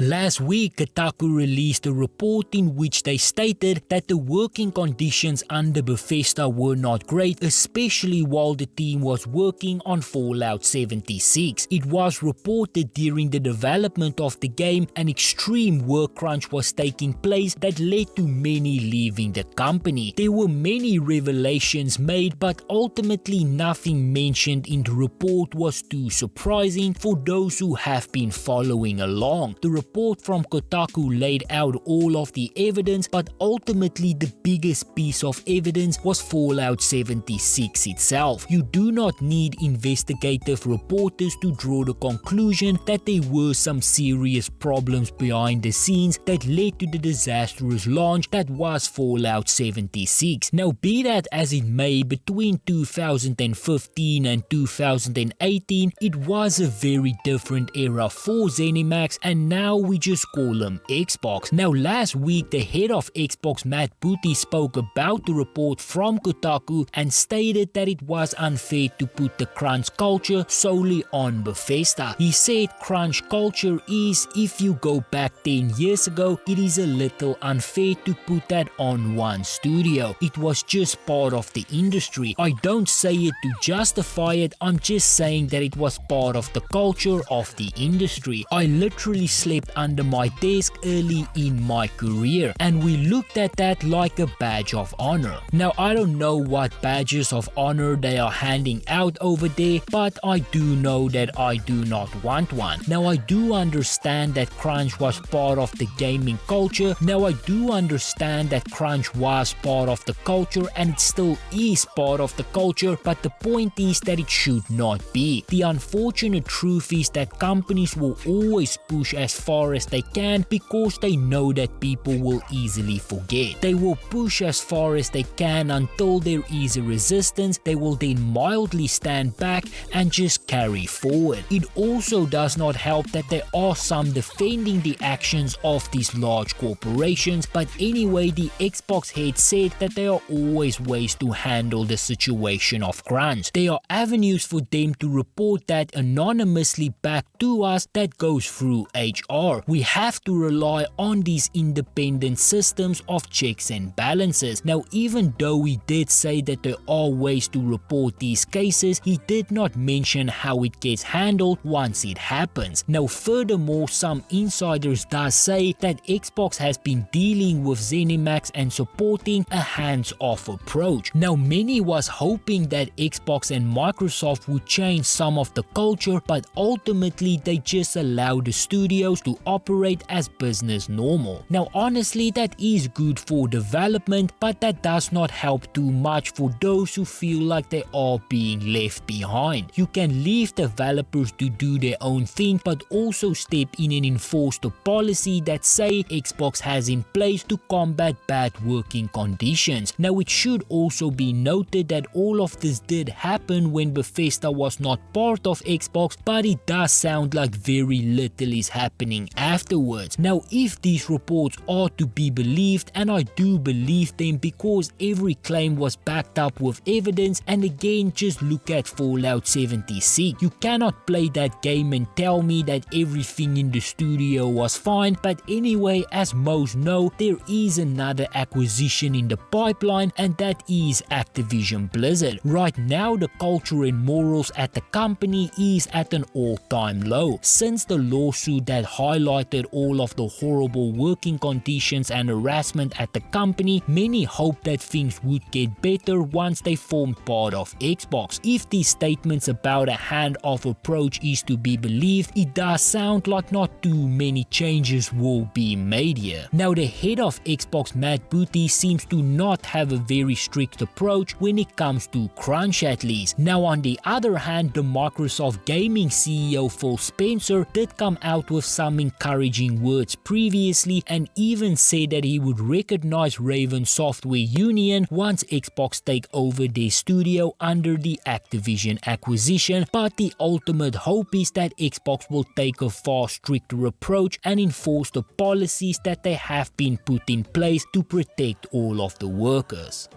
Last week, Kotaku released a report in which they stated that the working conditions under Bethesda were not great, especially while the team was working on Fallout 76. It was reported during the development of the game an extreme work crunch was taking place that led to many leaving the company. There were many revelations made, but ultimately nothing mentioned in the report was too surprising for those who have been following along. The report from Kotaku laid out all of the evidence, but ultimately the biggest piece of evidence was Fallout 76 itself. You do not need investigative reporters to draw the conclusion that there were some serious problems behind the scenes that led to the disastrous launch that was Fallout 76. Now, be that as it may, between 2015 and 2018, it was a very different era for ZeniMax, and now we just call them Xbox. Now, last week, the head of Xbox, Matt Booty, spoke about the report from Kotaku and stated that it was unfair to put the crunch culture solely on Bethesda. He said crunch culture is, if you go back 10 years ago, it is a little unfair to put that on one studio. It was just part of the industry. I don't say it to justify it, I'm just saying that it was part of the culture of the industry. I literally slept under my desk early in my career, and we looked at that like a badge of honor. Now, I don't know what badges of honor they are handing out over there, but I do know that I do not want one. Now, I do understand that crunch was part of the gaming culture. Now, I do understand that crunch was part of the culture and it still is part of the culture, but the point is that it should not be. The unfortunate truth is that companies will always push as far as they can because they know that people will easily forget. They will push as far as they can until there is a resistance. They will then mildly stand back and just carry forward. It also does not help that there are some defending the actions of these large corporations, but anyway, the Xbox head said that there are always ways to handle the situation of crunch. There are avenues for them to report that anonymously back to us that goes through HR. We have to rely on these independent systems of checks and balances. Now, even though he did say that there are ways to report these cases, he did not mention how it gets handled once it happens. Now, furthermore, some insiders does say that Xbox has been dealing with ZeniMax and supporting a hands-off approach. Now, many was hoping that Xbox and Microsoft would change some of the culture, but ultimately they just allow the studios to operate as business normal. Now, honestly, that is good for development, but that does not help too much for those who feel like they are being left behind. You can leave developers to do their own thing, but also step in and enforce the policy that say Xbox has in place to combat bad working conditions. Now, it should also be noted that all of this did happen when Bethesda was not part of Xbox, but it does sound like very little is happening afterwards. Now, if these reports are to be believed, and I do believe them because every claim was backed up with evidence, and again, just look at Fallout 76. You cannot play that game and tell me that everything in the studio was fine, but anyway, as most know, there is another acquisition in the pipeline, and that is Activision Blizzard. Right now, the culture and morals at the company is at an all-time low. Since the lawsuit that highlighted all of the horrible working conditions and harassment at the company, many hoped that things would get better once they formed part of Xbox. If these statements about a hand-off approach is to be believed, it does sound like not too many changes will be made here. Now, the head of Xbox, Matt Booty, seems to not have a very strict approach when it comes to crunch, at least. Now, on the other hand, the Microsoft gaming CEO Phil Spencer did come out with some encouraging words previously, and even said that he would recognize Raven Software Union once Xbox take over their studio under the Activision acquisition, but the ultimate hope is that Xbox will take a far stricter approach and enforce the policies that they have been put in place to protect all of the workers.